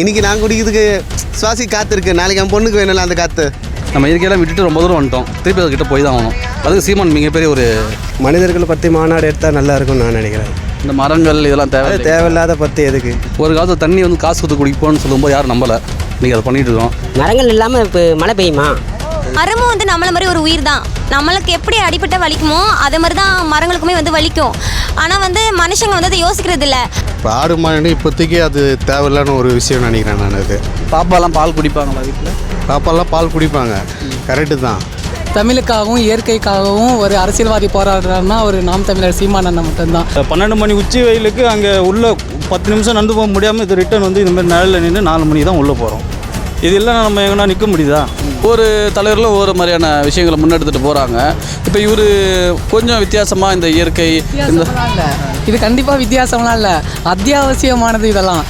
இன்றைக்கி நான் குடிக்கிறதுக்கு சுவாசி காற்று இருக்குது, நாளைக்கு என் பொண்ணுக்கு வேணும்ல அந்த காற்று. நம்ம இயற்கையெல்லாம் விட்டுட்டு ரொம்ப தூரம் வந்துட்டோம், திருப்பி அதுக்கிட்ட போய் தான் ஆகணும். அதுக்கு சீமான் மிகப்பெரிய ஒரு மனிதர்களை பற்றி மாநாடு எடுத்தால் நல்லா இருக்கும்னு நான் நினைக்கிறேன். இந்த மரங்கள் இதெல்லாம் தேவையில்லாத பற்றி எதுக்கு? ஒரு காலத்தில் தண்ணி வந்து காசு கொடுத்து குடிப்போம்னு சொல்லும்போது யாரும் நம்பலை, நீங்கள் அதை பண்ணிகிட்டு இருக்கோம். மரங்கள் இல்லாமல் இப்போ மழை பெய்யுமா? மரமும் வந்து நம்மளை மாதிரி ஒரு உயிர் தான். நம்மளுக்கு எப்படி அடிப்பட்ட வலிக்குமோ அதே மாதிரி தான் மரங்களுக்குமே வந்து வலிக்கும். ஆனால் வந்து மனுஷங்க வந்து அதை யோசிக்கிறது இல்லை. இப்போ ஆடு மாடு இப்போதைக்கு அது தேவையில்லான ஒரு விஷயம் நினைக்கிறேன் நான். அது பாப்பாலாம் பால் குடிப்பாங்களா வீட்டில்? பாப்பாலாம் பால் குடிப்பாங்க, கரெக்டு தான். தமிழுக்காகவும் இயற்கைக்காகவும் ஒரு அரசியல்வாதி போராடுறாருன்னா ஒரு நாம் தமிழர் சீமானண்ணா மட்டும்தான். 12 மணி உச்சி வெயிலுக்கு அங்கே உள்ள 10 நிமிஷம் நடந்து போக முடியாமல் இது ரிட்டர்ன் வந்து இதுமாதிரி நிழலில் நின்று 4 மணி தான் உள்ளே போகிறோம். இது எல்லாம் நம்ம எங்கன்னா நிற்க முடியுதா? ஒரு தலைவர்களும் ஒவ்வொரு மாதிரியான விஷயங்களை முன்னெடுத்துட்டு போகிறாங்க. இப்போ இவர் கொஞ்சம் வித்தியாசமாக இந்த இயற்கை இது கண்டிப்பாக வித்தியாசம்லாம் இல்லை, அத்தியாவசியமானது இதெல்லாம்.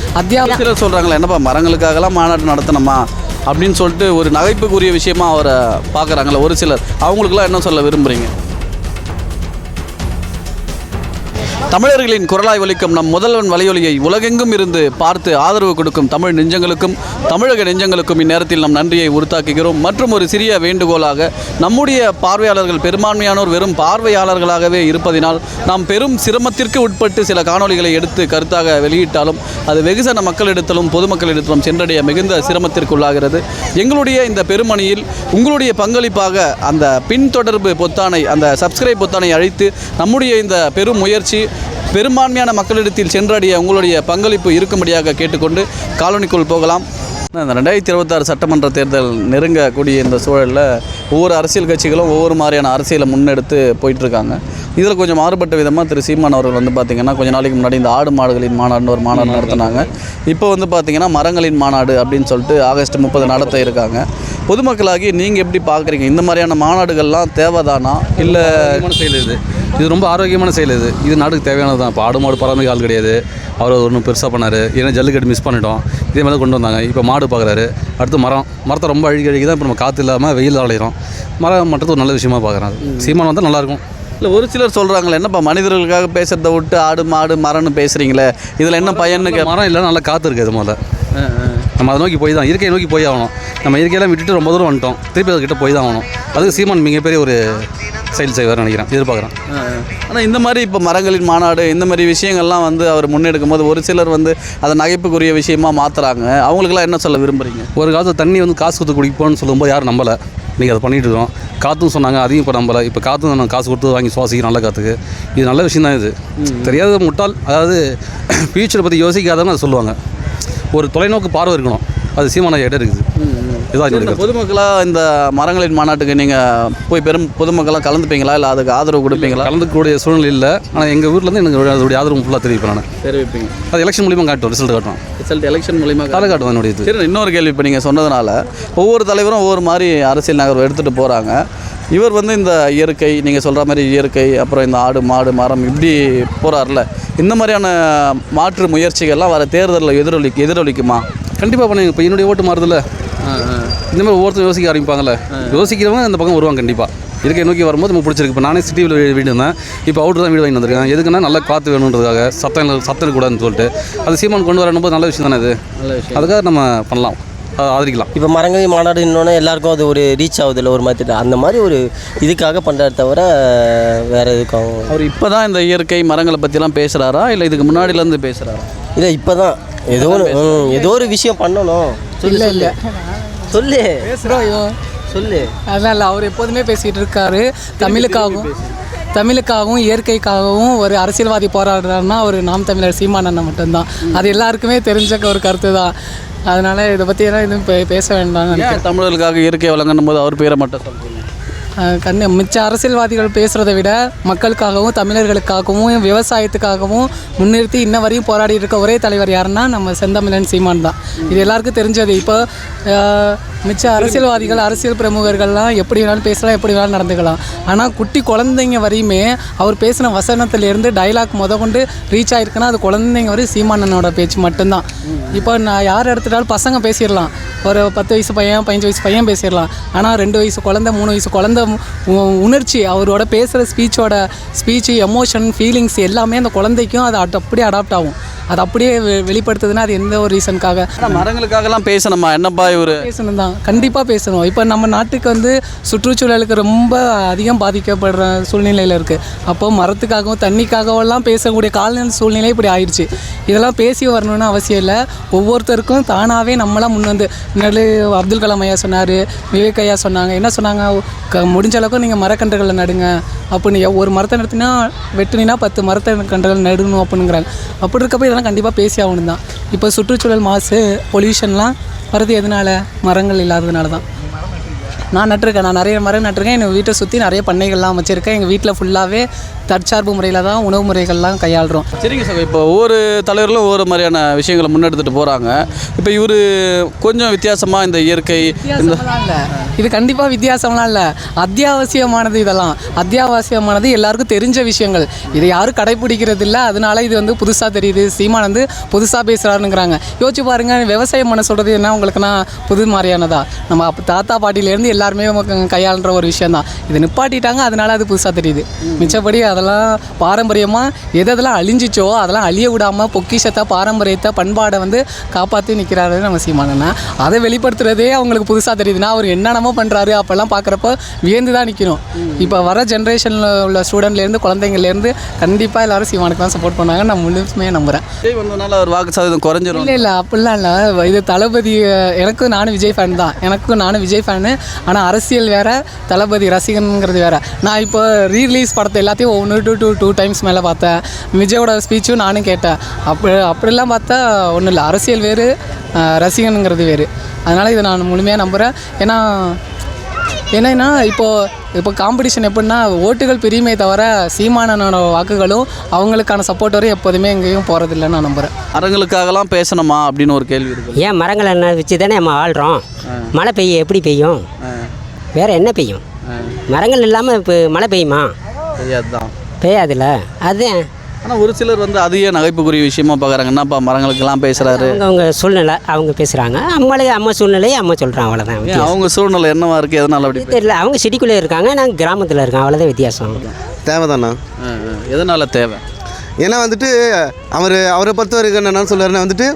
சிலர் சொல்கிறாங்களே, என்னப்பா மரங்களுக்காகலாம் மாநாடு நடத்தணுமா அப்படின்னு சொல்லிட்டு ஒரு நகைப்புக்குரிய விஷயமா அவரை பார்க்குறாங்களே ஒரு சிலர். அவங்களுக்குலாம் என்ன சொல்ல விரும்புகிறீங்க? தமிழர்களின் குரலாய் ஒலிக்கும் நம் முதல்வன் வலையொலியை உலகெங்கும் இருந்து பார்த்து ஆதரவு கொடுக்கும் தமிழ் நெஞ்சங்களுக்கும் தமிழக நெஞ்சங்களுக்கும் இந்நேரத்தில் நம் நன்றியை உறுத்தாக்குகிறோம். மற்றும் ஒரு சிறிய வேண்டுகோளாக, நம்முடைய பார்வையாளர்கள் பெரும்பான்மையானோர் வெறும் பார்வையாளர்களாகவே இருப்பதினால் நாம் பெரும் சிரமத்திற்கு உட்பட்டு சில காணொலிகளை எடுத்து கருத்தாக வெளியிட்டாலும் அது வெகுஜன மக்களிடத்திலும் பொதுமக்களிடத்திலும் சென்றடைய மிகுந்த சிரமத்திற்குள்ளாகிறது. எங்களுடைய இந்த பெருமணியில் உங்களுடைய பங்களிப்பாக அந்த பின்தொடர்பு பொத்தானை, அந்த சப்ஸ்கிரைப் பொத்தானை அழைத்து நம்முடைய இந்த பெரும் முயற்சி பெரும்பான்மையான மக்களிடத்தில் சென்றடைய உங்களுடைய பங்களிப்பு இருக்கும்படியாக கேட்டுக்கொண்டு காலனிக்குள் போகலாம். இந்த 2026 சட்டமன்ற தேர்தல் நெருங்கக்கூடிய இந்த சூழலில் ஒவ்வொரு அரசியல் கட்சிகளும் ஒவ்வொரு மாதிரியான அரசியலை முன்னெடுத்து போயிட்டுருக்காங்க. இதில் கொஞ்சம் மாறுபட்ட விதமாக திரு சீமான் அவர்கள் வந்து பார்த்திங்கன்னா கொஞ்சம் நாளைக்கு முன்னாடி இந்த ஆடு மாடுகளின் மாநாடுன்னு ஒரு மாநாடு நடத்தினாங்க. இப்போ வந்து பார்த்திங்கன்னா மரங்களின் மாநாடு அப்படின்னு சொல்லிட்டு ஆகஸ்ட் 30 நடத்த இருக்காங்க. பொதுமக்களாகி நீங்கள் எப்படி பார்க்குறீங்க? இந்த மாதிரியான மாநாடுகள்லாம் தேவைதானா இல்லை செயல்? இது ரொம்ப ஆரோக்கியமான செயல். இது நாட்டுக்கு தேவையானது தான். இப்போ ஆடு மாடு பராமரிக்க ஆள் கிடையாது, அவர் ஒன்றும் பெருசாக பண்ணார். ஏன்னா ஜல்லிக்கட்டு மிஸ் பண்ணிட்டோம், இதே மாதிரி கொண்டு வந்தாங்க. இப்போ மாடு பார்க்குறாரு, அடுத்து மரத்தை ரொம்ப அழுகி தான் இப்போ நம்ம காற்று இல்லாமல் வெயில் அலையிறோம். மரம் மட்டும் ஒரு நல்ல விஷயமா பார்க்குறாங்க. சீமான் வந்தால் நல்லாயிருக்கும். இல்லை ஒரு சிலர் சொல்கிறாங்களே, என்னப்பா மனிதர்களுக்காக பேசுகிறத விட்டு ஆடு மாடு மரம்னு பேசுகிறீங்களே, இதில் என்ன பயன்னு? மரம் இல்லைன்னா நல்லா காற்று இருக்குது. அது முதல்ல நம்ம அதை நோக்கி போய் தான், இயற்கையை நோக்கி போய் ஆகணும். நம்ம இயற்கையெல்லாம் விட்டுட்டு ரொம்ப தூரம் வந்துட்டோம், திருப்பி அதுக்கிட்ட போய் தான் ஆகணும். அதுக்கு சீமான் மிகப்பெரிய ஒரு செயல் செய்வார் நினைக்கிறேன், எதிர்பார்க்குறேன். ஆனால் இந்த மாதிரி இப்போ மரங்களின் மாநாடு இந்த மாதிரி விஷயங்கள்லாம் வந்து அவர் முன்னெடுக்கும் போது ஒரு சிலர் வந்து அதை நகைப்புக்குரிய விஷயமா மாற்றுறாங்க. அவங்களுக்குலாம் என்ன சொல்ல விரும்புகிறீங்க? ஒரு காலத்தில் தண்ணி வந்து காசு கொடுத்து குடிப்போம்னு சொல்லும்போது யாரும் நம்பலை, நீங்கள் அதை பண்ணிகிட்டு இருக்கோம். காற்றும் சொன்னாங்க, அதையும் இப்போ நம்பலை. இப்போ காற்று நான் காசு கொடுத்து வாங்கி சுவாசிக்கிறேன் நல்ல காற்றுக்கு. இது நல்ல விஷயம் தான். இது தெரியாத முட்டாள், அதாவது ஃபியூச்சரை பற்றி யோசிக்காதவங்க அதை சொல்லுவாங்க. ஒரு தொலைநோக்கு பார்வை இருக்கணும், அது சீமான இடம் இருக்குது. இதான் பொதுமக்களாக இந்த மரங்களின் மாநாட்டுக்கு நீங்கள் போய் பொதுமக்களாக கலந்துப்பீங்களா, இல்லை அதுக்கு ஆதரவு கொடுப்பீங்களா? கலந்துக்கூடிய சூழ்நிலை இல்லை. ஆனால் எங்கள் ஊர்லேருந்து எனக்கு அதோடைய ஆதரவு ஃபுல்லாக தெரிவிப்பேன். நான் தெரிவிப்பீங்க? அது எலெக்ஷன் மூலியமாக காட்டுவோம், ரிசல்ட் காட்டுவோம். எலெக்ஷன் மூலியமாக காலை காட்டுவோம் என்னுடைய இது. சரி, இன்னொரு கேள்வி. இப்போ நீங்கள் சொன்னதுனால ஒவ்வொரு தலைவரும் ஒவ்வொரு மாதிரி அரசியல் நகர்வு எடுத்துகிட்டு போகிறாங்க. இவர் வந்து இந்த இயற்கை, நீங்கள் சொல்கிற மாதிரி இயற்கை, அப்புறம் இந்த ஆடு மாடு மரம் இப்படி போகிறார்ல, இந்த மாதிரியான மாற்று முயற்சிகள்லாம் வர தேர்தலில் எதிரொலிக்குமா? கண்டிப்பாக பண்ணுங்க. இப்போ என்னுடைய ஓட்டு மாறுதில்ல, இந்த மாதிரி ஒவ்வொருத்தரும் யோசிக்க ஆரம்பிப்பாங்கள்ல, யோசிக்கிறவங்க இந்த பக்கம் வருவாங்க. கண்டிப்பாக இயற்கை நோக்கி வரும்போது நம்ம பிடிச்சிருக்கு. இப்போ நானே சிட்டியில் வீடு இருந்தேன், இப்போ அவுட்ரு தான் வீடு வாங்கி வந்திருக்கேன். எதுக்குன்னா நல்லா காற்று வேணுன்றதுக்காக, சத்தம் கூடாதுன்னு சொல்லிட்டு அது சீமான் கொண்டு வரணும் போது நல்ல விஷயம் தானே. இது நல்ல விஷயம், அதுக்காக நம்ம பண்ணலாம், ஆதரிக்கலாம். இப்போ மரங்கள் மாநாடு இன்னொன்று எல்லாருக்கும் அது ஒரு ரீச் ஆகுதில்ல, ஒரு மாதிரி அந்த மாதிரி ஒரு இதுக்காக பண்ணுறாரு தவிர வேறு எதுக்காகவும். அவர் இப்போ தான் இந்த இயற்கை மரங்களை பற்றிலாம் பேசுகிறாரா, இல்லை இதுக்கு முன்னாடிலேருந்து பேசுகிறாரா? இல்லை, இப்போ தான் ஏதோ ஒரு விஷயம் பண்ணணும். இல்லை இல்லை சொல்லு பேசுகிறோம், சொல்லு. அதெல்லாம் இல்லை, அவர் எப்போதுமே பேசிகிட்டு இருக்காரு. தமிழுக்காகவும் இயற்கைக்காகவும் ஒரு அரசியல்வாதி போராடுறாருன்னா ஒரு நாம் தமிழர் சீமானண்ணா மட்டும்தான். அது எல்லாருக்குமே தெரிஞ்ச ஒரு கருத்து தான். அதனால் இதை பற்றியெல்லாம் எதுவும் பேச வேண்டாம். தமிழர்களுக்காக இயற்கை வழங்கணும் போது அவர் பேரை மட்டும் சொல்லுங்கள். மிச்ச அரசியல்வாதிகள் பேசுகிறத விட மக்களுக்காகவும் தமிழர்களுக்காகவும் விவசாயத்துக்காகவும் முன்னிறுத்தி இன்ன வரையும் போராடி இருக்க ஒரே தலைவர் யாருன்னா நம்ம செந்தமிழன் சீமான் தான். இது எல்லாருக்கும் தெரிஞ்சது. இப்போ மிச்ச அரசியல்வாதிகள் அரசியல் பிரமுகர்கள்லாம் எப்படி வேணாலும் பேசலாம், எப்படி வேணாலும் நடந்துக்கலாம். ஆனால் குட்டி குழந்தைங்க வரையுமே அவர் பேசின வசனத்திலேருந்து டைலாக் கொண்டு ரீச் ஆகிருக்குன்னா அது குழந்தைங்க வரை சீமானனோட பேச்சு மட்டும்தான். இப்போ நான் யார் எடுத்துட்டாலும் பசங்க பேசிடலாம், ஒரு 10 வயசு பையன் 15 வயசு பையன் பேசிடலாம். ஆனால் 2 வயசு குழந்தை 3 வயசு குழந்தை உணர்ச்சி, அவரோட பேசுகிற ஸ்பீச்சு எமோஷன் ஃபீலிங்ஸ் எல்லாமே அந்த குழந்தைக்கும் அது அப்படியே அடாப்ட் ஆகும். அது அப்படியே வெளிப்படுத்துதுன்னா அது எந்த ஒரு ரீசனுக்காக மரங்களுக்காகலாம் பேசணுமா என்னப்பா இவர் பேசணும் தான், கண்டிப்பாக பேசணும். இப்போ நம்ம நாட்டுக்கு வந்து சுற்றுச்சூழலுக்கு ரொம்ப அதிகம் பாதிக்கப்படுற சூழ்நிலையில் இருக்குது. அப்போ மரத்துக்காகவும் தண்ணிக்காகவெல்லாம் பேசக்கூடிய கால சூழ்நிலை இப்படி ஆயிடுச்சு. இதெல்லாம் பேசி வரணும்னு அவசியம் இல்லை. ஒவ்வொருத்தருக்கும் தானாகவே நம்மளாம் முன் வந்து முன்னாடி அப்துல் கலாம் ஐயா சொன்னார், விவேக் ஐயா சொன்னாங்க. என்ன சொன்னாங்க, முடிஞ்ச அளவுக்கு நீங்கள் மரக்கன்றுகளை நடுங்க அப்படின்னு. ஒரு மரத்தை நடத்தினா வெட்டுனா 10 மரத்தை கன்றுகள் நடணும் அப்படிங்கிறாங்க. அப்படி இருக்கப்போ இதெல்லாம் கண்டிப்பாக பேசி ஆகணும் தான். இப்போ சுற்றுச்சூழல் மாசு பொல்யூஷன்லாம் வருது எதனால்? மரங்கள் இல்லாததுனால தான். நான் நட்டிருக்கேன், நான் நிறைய மரம் நட்டிருக்கேன். எங்கள் வீட்டை சுற்றி நிறைய பண்ணைகள்லாம் வச்சுருக்கேன். எங்கள் வீட்டில் ஃபுல்லாகவே தற்சார்பு முறையில் தான் உணவு முறைகள்லாம் கையாளுறோம். சரிங்க சார், இப்போ ஒவ்வொரு தலைவர்களும் ஒவ்வொரு மாதிரியான விஷயங்களை முன்னெடுத்துட்டு போகிறாங்க. இப்போ இவர் கொஞ்சம் வித்தியாசமாக இந்த இயற்கை வித்தியாசம்லாம் இல்லை, இது கண்டிப்பாக வித்தியாசம்லாம் இல்லை, அத்தியாவசியமானது. இதெல்லாம் அத்தியாவசியமானது, எல்லாருக்கும் தெரிஞ்ச விஷயங்கள். இதை யாரும் கடைப்பிடிக்கிறது இல்லை. அதனால இது வந்து புதுசாக தெரியுது. சீமான் வந்து புதுசாக பேசுகிறாருங்கிறாங்க. யோசிச்சு பாருங்கள், விவசாயம் பண்ண சொல்கிறது என்ன உங்களுக்குன்னா புது மாதிரியானதா? நம்ம தாத்தா பாட்டிலேருந்து எல்லாருமே கையாளுற ஒரு விஷயம் தான். இதை நிப்பாட்டிட்டாங்க, அதனால அது புதுசாக தெரியுது. மிச்சப்படி அதெல்லாம் பாரம்பரியமாக எதெல்லாம் அழிஞ்சிச்சோ அதெல்லாம் அழிய விடாமல் பொக்கிஷத்தை, பாரம்பரியத்தை, பண்பாடை வந்து காப்பாற்றி நிற்கிறாரு நம்ம சீமானண்ணா. அதை வெளிப்படுத்துறதே அவங்களுக்கு புதுசாக தெரியுதுன்னா அவர் என்னென்னமோ பண்ணுறாரு அப்போல்லாம் பார்க்குறப்ப வியந்து தான் நிற்கணும். இப்போ வர ஜென்ரேஷனில் உள்ள ஸ்டூடெண்ட்லேருந்து குழந்தைங்கள்லேருந்து கண்டிப்பாக எல்லோரும் சீமானுக்கு தான் சப்போர்ட் பண்ணாங்க. நான் முழுமையாக நம்புகிறேன். விஜய் வந்ததுனால அவர் வாக்கு சதவீதம் குறைஞ்சிரும். இல்லை அப்படிலாம் இல்லை. இது தளபதி, எனக்கும் நானும் விஜய் ஃபேன் தான். எனக்கும் நானும் விஜய் ஃபேனு. ஆனால் அரசியல் வேறு, தளபதி ரசிகனுங்கிறது வேறு. நான் இப்போ ரீரிலீஸ் படத்தை எல்லாத்தையும் 1 to 2 டைம்ஸ் மேலே பார்த்தேன். விஜயோட ஸ்பீச்சும் நானும் கேட்டேன். அப்படிலாம் பார்த்தா ஒன்றும் இல்லை, அரசியல் வேறு, ரசிகனுங்கிறது வேறு. அதனால் இதை நான் முழுமையாக நம்புகிறேன். ஏன்னா இப்போ காம்படிஷன் எப்படின்னா ஓட்டுகள் பிரியுமே தவிர சீமானனோட வாக்குகளும் அவங்களுக்கான சப்போர்ட் வரை எப்போதுமே எங்கேயும் போகிறதில்லைன்னு நான் நம்புகிறேன். மரங்களுக்காகலாம் பேசணுமா அப்படின்னு ஒரு கேள்வி இருக்குது. ஏன் மரங்கள் என்ன வச்சு தானே நம்ம வாழ்கிறோம். மழை பெய்ய எப்படி பெய்யும்? வேறு என்ன பெய்யும்? மரங்கள் இல்லாமல் இப்போ மழை பெய்யுமா? பெய்யாதுதான், பெய்யாதுல்ல. அதுதான். ஆனால் ஒரு சிலர் வந்து அதையே நகைப்புக்குரிய விஷயமா பார்க்குறாங்க. என்னப்பா மரங்களுக்கெல்லாம் பேசுகிறாரு? அவங்க சூழ்நிலை அவங்க பேசுகிறாங்க. அம்மா சூழ்நிலையை அம்மா சொல்கிறாங்க, அவ்வளோதான். அவங்க சூழ்நிலை என்னவா இருக்குது, எதனால் அப்படி தெரியல. அவங்க சிட்டிக்குள்ளே இருக்காங்க, நாங்கள் கிராமத்தில் இருக்கோம், அவ்வளோதான் வித்தியாசம். தேவைதாண்ணா. எதனால் தேவை? ஏன்னா வந்துட்டு அவரை பொறுத்த வரைக்கும் என்னென்னு சொல்லுவாருன்னா வந்துட்டு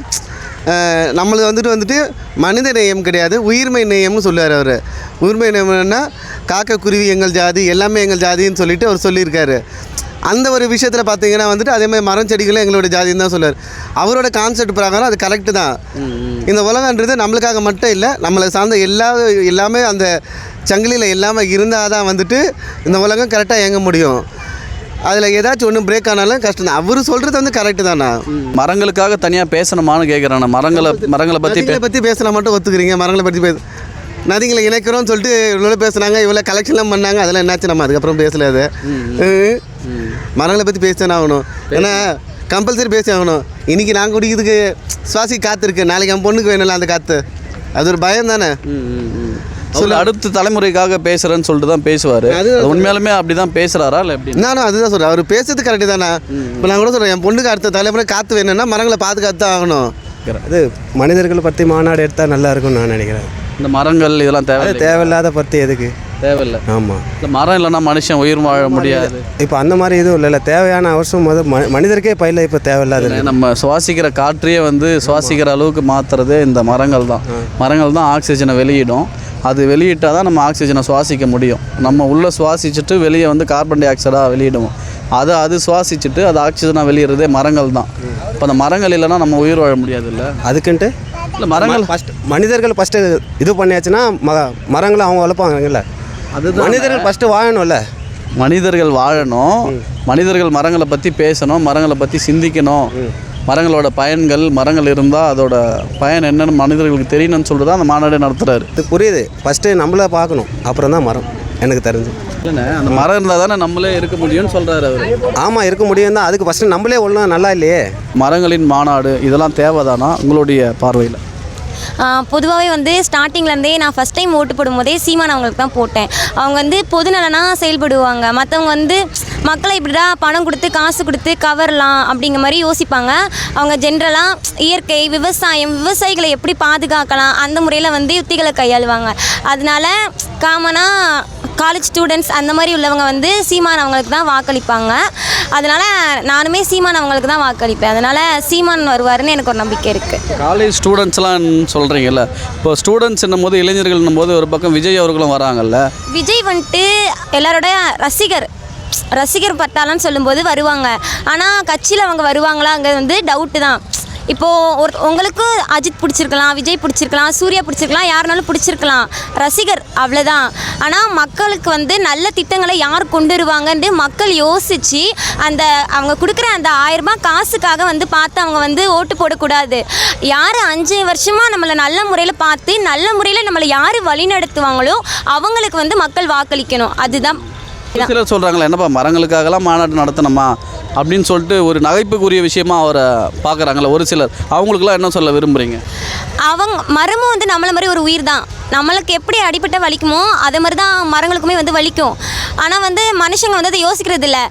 நம்மளுக்கு வந்துட்டு மனித நேயம் கிடையாது, உயிர்மை நேயம்னு சொல்லுவார் அவர். உயிர்மை நேயம்னா காக்கா குருவி எங்கள் ஜாதி, எல்லாமே எங்கள் ஜாதின்னு சொல்லிட்டு அவர் சொல்லியிருக்காரு. அந்த ஒரு விஷயத்தில் பார்த்தீங்கன்னா வந்துட்டு அதேமாதிரி மரம் செடிகளும் எங்களோட ஜாதின்னு தான் சொல்லுவார். அவரோட கான்செப்ட் பிரகாரம் அது கரெக்டு தான். இந்த உலகன்றது நம்மளுக்காக மட்டும் இல்லை, நம்மளை சார்ந்த எல்லாமே அந்த சங்கிலியில் எல்லாமே இருந்தால் தான் வந்துட்டு இந்த உலகம் கரெக்டாக இயங்க முடியும். அதில் ஏதாச்சும் ஒன்று பிரேக் ஆனாலும் கஷ்டம் தான். அவர் சொல்கிறது வந்து கரெக்டு தானா? மரங்களுக்காக தனியாக பேசணுமான்னு கேட்குறேன். மரங்களை பற்றி பேசினா மட்டும் ஒத்துக்கிறீங்க. மரங்களை பற்றி நதிங்களை இணைக்கிறோன்னு சொல்லிட்டு இவ்வளோ பேசுனாங்க, இவ்வளோ கலெக்ஷன்லாம் பண்ணாங்க. அதெல்லாம் என்னாச்சு, நம்ம அதுக்கப்புறம் பேசல. அது மரங்களை பற்றி பேசினா ஆகணும். ஏன்னா கம்பல்சரி பேசி ஆகணும். இன்றைக்கி நாங்கள் குடிக்கிறதுக்கு சுவாசி காற்று இருக்குது, நாளைக்கு என் பொண்ணுக்கு வேணும்ல அந்த காற்று. அது ஒரு பயம் தானே. அடுத்த தலைமுறைக்காக பேசுகிறேன்னு சொல்லிட்டு தான் பேசுவார். அது உண்மையாலுமே அப்படி தான் பேசுகிறாரா இல்லை எப்படி? நானும் அதுதான் சொல்கிறேன், அவர் பேசுறது கரெக்டு தானே. இப்போ நான் கூட சொல்கிறேன், என் பொண்ணுக்கு அடுத்த தலைமுறை காற்று வேணும்னா மரங்களை பாதுகாத்து தான் ஆகணும். அது மனிதர்களை பற்றி மாநாடு எடுத்தால் நல்லா இருக்கும்னு நான் நினைக்கிறேன். இந்த மரங்கள் இதெல்லாம் தேவையில்லாத பற்றி எதுக்கு? தேவையில்லை. ஆமாம், இந்த மரம் இல்லைன்னா மனுஷன் உயிர் வாழ முடியாது. இப்போ அந்த மாதிரி எதுவும் இல்லை. தேவையான அவசியம் மனிதருக்கே பயில இப்போ தேவையில்லாத. நம்ம சுவாசிக்கிற காற்றையே வந்து சுவாசிக்கிற அளவுக்கு மாற்றுறதே இந்த மரங்கள் தான். மரங்கள் தான் ஆக்சிஜனை வெளியிடும். அது வெளியிட்டால் தான் நம்ம ஆக்சிஜனை சுவாசிக்க முடியும். நம்ம உள்ளே சுவாசிச்சுட்டு வெளியே வந்து கார்பன் டை ஆக்சைடாக வெளியிடுவோம். அது சுவாசிச்சுட்டு அது ஆக்சிஜனாக வெளியிடுறதே மரங்கள் தான். இப்போ அந்த மரங்கள் இல்லைன்னா நம்ம உயிர் வாழ முடியாது. இல்லை அதுக்குன்ட்டு இல்லை, மரங்கள் மனிதர்கள் ஃபஸ்ட்டு இது பண்ணியாச்சுன்னா மரங்களை அவங்க வளர்ப்பாங்கல்ல. அது மனிதர்கள் ஃபஸ்ட்டு வாழணும்ல. மனிதர்கள் வாழணும், மனிதர்கள் மரங்களை பற்றி பேசணும், மரங்களை பற்றி சிந்திக்கணும். மரங்களோட பயன்கள், மரங்கள் இருந்தால் அதோட பயன் என்னென்னு மனிதர்களுக்கு தெரியணும்னு சொல்லிட்டு தான் அந்த மாநாடு நடத்துகிறாரு. இது புரியுது. ஃபஸ்ட்டு நம்மள பார்க்கணும், அப்புறம் தான் மரம். எனக்கு தெரிஞ்சு இல்லைண்ணே, அந்த மரம் இருந்தால் தானே நம்மளே இருக்க முடியும்னு சொல்கிறாரு அவர். ஆமாம், இருக்க முடியும் தான். அதுக்கு ஃபஸ்ட்டு நம்மளே ஒன்றும் நல்லா இல்லையே. மரங்களின் மாநாடு இதெல்லாம் தேவைதானா உங்களுடைய பார்வையில்? பொதுவாகவே வந்து ஸ்டார்டிங்லேருந்தே நான் ஃபஸ்ட் டைம் ஓட்டு போடும்போதே சீமான் அவங்களுக்கு தான் போட்டேன். அவங்க வந்து பொதுநலனாக செயல்படுவாங்க. மற்றவங்க வந்து மக்களை இப்படிடா பணம் கொடுத்து காசு கொடுத்து கவரலாம் அப்படிங்கிற மாதிரி யோசிப்பாங்க. அவங்க ஜென்ரலாக இயற்கை விவசாயிகளை எப்படி பாதுகாக்கலாம் அந்த முறையில் வந்து யுத்திகளை கையாளுவாங்க. அதனால காமனாக காலேஜ் ஸ்டூடெண்ட்ஸ் அந்த மாதிரி உள்ளவங்க வந்து சீமான் அவங்களுக்கு தான் வாக்களிப்பாங்க. அதனால் நானுமே சீமான் அவங்களுக்கு தான் வாக்களிப்பேன். அதனால் சீமான் வருவாருன்னு எனக்கு ஒரு நம்பிக்கை இருக்குது. காலேஜ் ஸ்டூடெண்ட்ஸ்லாம் சொல்கிறீங்கல்ல, இப்போ ஸ்டூடெண்ட்ஸ்ன்னும் போது இளைஞர்கள்னும் போது ஒரு பக்கம் விஜய் அவர்களும் வராங்கல்ல. விஜய் வந்துட்டு எல்லாரோட ரசிகர் பட்டாளன்னு சொல்லும்போது வருவாங்க. ஆனால் கட்சியில் அவங்க வருவாங்களாங்கிறது வந்து டவுட்டு தான். இப்போது உங்களுக்கு அஜித் பிடிச்சிருக்கலாம், விஜய் பிடிச்சிருக்கலாம், சூர்யா பிடிச்சிருக்கலாம், யாருனாலும் பிடிச்சிருக்கலாம், ரசிகர் அவ்வளோதான். ஆனால் மக்களுக்கு வந்து நல்ல திட்டங்களை யார் கொண்டு வருவாங்கன்ட்டு மக்கள் யோசித்து அந்த அவங்க கொடுக்குற அந்த 1000 ரூபாய் காசுக்காக வந்து பார்த்து அவங்க வந்து ஓட்டு போடக்கூடாது. யார் 5 வருஷமாக நம்மளை நல்ல முறையில் பார்த்து நல்ல முறையில் நம்மளை யார் வழி நடத்துவாங்களோ அவங்களுக்கு வந்து மக்கள் வாக்களிக்கணும். அதுதான். சிலர் சொல்கிறாங்களே, என்னப்பா மரங்களுக்காகலாம் மாநாடு நடத்தணுமா அப்படின்னு சொல்லிட்டு ஒரு நகைப்புக்குரிய விஷயமா அவரை பார்க்குறாங்களே ஒரு சிலர். அவங்களுக்குலாம் என்ன சொல்ல விரும்புகிறீங்க? மரமும் வந்து நம்மளை மாதிரி ஒரு உயிர் தான். நம்மளுக்கு எப்படி அடிபட்ட வலிக்குமோ அதே மாதிரி தான் மரங்களுக்குமே வந்து வலிக்கும். ஆனால் வந்து மனுஷங்க வந்து அதை யோசிக்கிறது இல்லை.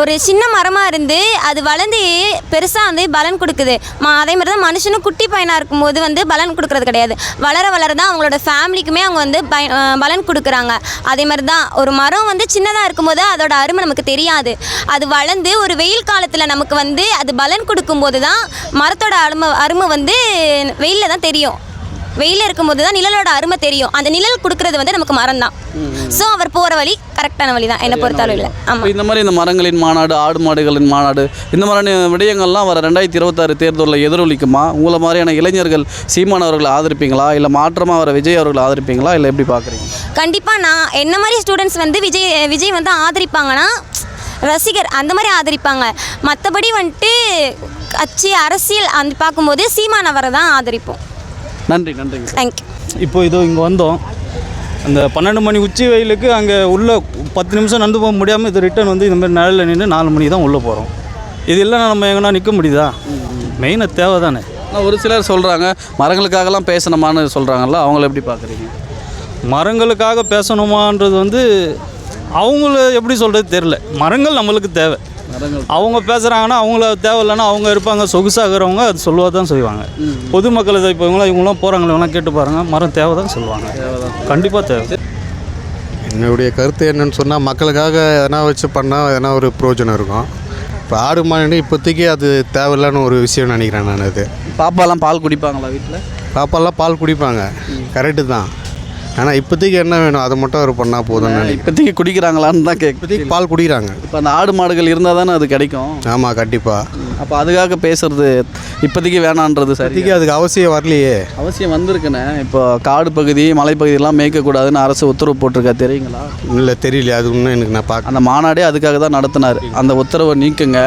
ஒரு சின்ன மரமாக இருந்து அது வளர்ந்து பெருசாக வந்து பலன் கொடுக்குது. அதே மாதிரி தான் மனுஷனும் குட்டி பையனாக இருக்கும்போது வந்து பலன் கொடுக்குறது கிடையாது. வளர தான் அவங்களோட ஃபேமிலிக்குமே அவங்க வந்து பலன் கொடுக்குறாங்க. அதே மாதிரி தான் ஒரு மரம் வந்து சின்னதாக இருக்கும்போது அதோட அருமை நமக்கு தெரியாது. அது வளர்ந்து ஒரு வெயில் காலத்தில் நமக்கு வந்து அது பலன் கொடுக்கும்போது தான் மரத்தோட அருமை வந்து வெயிலில் தான் தெரியும். வெயிலில் இருக்கும்போது தான் நிழலோட அருமை தெரியும். அந்த நிழல் கொடுக்குறது வந்து நமக்கு மரம் தான். ஸோ அவர் போகிற வழி கரெக்டான வழி தான் என்னை பொறுத்தளவில். ஆமாம், இந்த மாதிரி இந்த மரங்களின் மாநாடு, ஆடு மாடுகளின் மாநாடு, இந்த மாதிரியான விடயங்கள்லாம் வர 2026 தேர்தலில் எதிரொலிக்குமா? உங்களை மாதிரியான இளைஞர்கள் சீமான் அவர்களை ஆதரிப்பீங்களா, இல்லை மாற்றமாக வர விஜய் அவர்களை ஆதரிப்பீங்களா, இல்லை எப்படி பார்க்குறீங்க? கண்டிப்பாக நான் என்ன மாதிரி ஸ்டூடெண்ட்ஸ் வந்து விஜய் வந்து ஆதரிப்பாங்கன்னா ரசிகர் அந்த மாதிரி ஆதரிப்பாங்க. மற்றபடி வந்துட்டு கட்சி அரசியல் அந்த பார்க்கும்போது சீமான் அவரை தான் ஆதரிப்போம். நன்றி. தேங்க்யூ. இப்போ இதோ இங்கே வந்தோம். அந்த 12 மணி உச்சி வெயிலுக்கு அங்கே உள்ளே 10 நிமிஷம் நடந்து போக முடியாமல் இது ரிட்டர்ன் வந்து இந்த மாதிரி நிழலில் நின்று 4 மணிக்கு தான் உள்ளே போகிறோம். இது இல்லைன்னா நம்ம எங்கன்னா நிற்க முடியுதா? மெயினாக தேவை தானே. ஒரு சிலர் சொல்கிறாங்க மரங்களுக்காகலாம் பேசணுமான்னு சொல்கிறாங்கல்ல, அவங்கள எப்படி பார்க்குறீங்க? மரங்களுக்காக பேசணுமான்றது வந்து அவங்கள எப்படி சொல்கிறது தெரில. மரங்கள் நம்மளுக்கு தேவை. அவங்க பேசுகிறாங்கன்னா அவங்கள தேவையில்லைன்னா அவங்க இருப்பாங்க சொகுசாகிறவங்க அது சொல்லுவா தான் செய்வாங்க. பொதுமக்கள் இதை இப்போ இவங்களாம் போகிறாங்களே இவங்களாம் கேட்டு பாருங்கள், மரம் தேவை தான் சொல்லுவாங்க. கண்டிப்பாக தேவை. என்னுடைய கருத்து என்னன்னு சொன்னால், மக்களுக்காக எதனா வச்சு பண்ணால் எதனா ஒரு பிரயோஜனம் இருக்கும். இப்போ ஆடு மாடு இப்போதைக்கு அது தேவையில்லான்னு ஒரு விஷயம் நினைக்கிறேன் நான். அது பாப்பாலாம் பால் குடிப்பாங்களா வீட்டில்? பாப்பாலாம் பால் குடிப்பாங்க, கரெக்டு தான். ஆனால் இப்போதைக்கு என்ன வேணும் அதை மட்டும் அவர் பண்ணால் போதும்னு நினைக்கிறேன். இப்போதைக்கு குடிக்கிறாங்களான்னு தான் இப்போதைக்கு பால் குடிக்கிறாங்க. இப்போ அந்த ஆடு மாடுகள் இருந்தால் தானே அது கிடைக்கும். ஆமாம், கண்டிப்பாக. அப்போ அதுக்காக பேசுறது இப்போதைக்கு வேணான்றது சரி. அதுக்கு அவசியம் வரலையே. அவசியம் வந்திருக்குண்ணே. இப்போ காடு பகுதி மலைப்பகுதியெல்லாம் மேய்க்கக்கூடாதுன்னு அரசு உத்தரவு போட்டிருக்கா, தெரியுங்களா? இல்லை, தெரியல. அது இன்னும் எனக்கு நான் பார்க்க. அந்த மாநாடே அதுக்காக தான் நடத்தினார். அந்த உத்தரவை நீக்குங்க,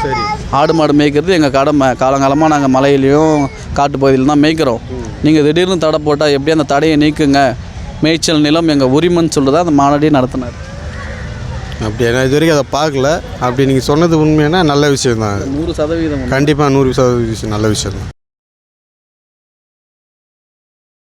சரி, ஆடு மாடு மேய்க்கிறது எங்கள் கடமை, காலங்காலமாக நாங்கள் மலையிலையும் காட்டு பகுதியிலும் தான் மேய்க்கிறோம், நீங்கள் திடீர்னு தடை போட்டால் எப்படி அந்த தடையை நீக்குங்க, மேய்ச்சல் நிலம் எங்கள் உரிமைன்னு சொல்லிட்டு தான் அந்த மாநாடே நடத்தினார். அப்படி நான் இது வரைக்கும் அதை பார்க்கல. அப்படி நீங்கள் சொன்னது உண்மையான நல்ல விஷயம் தான். 100% கண்டிப்பாக 100% நல்ல விஷயம் தான்.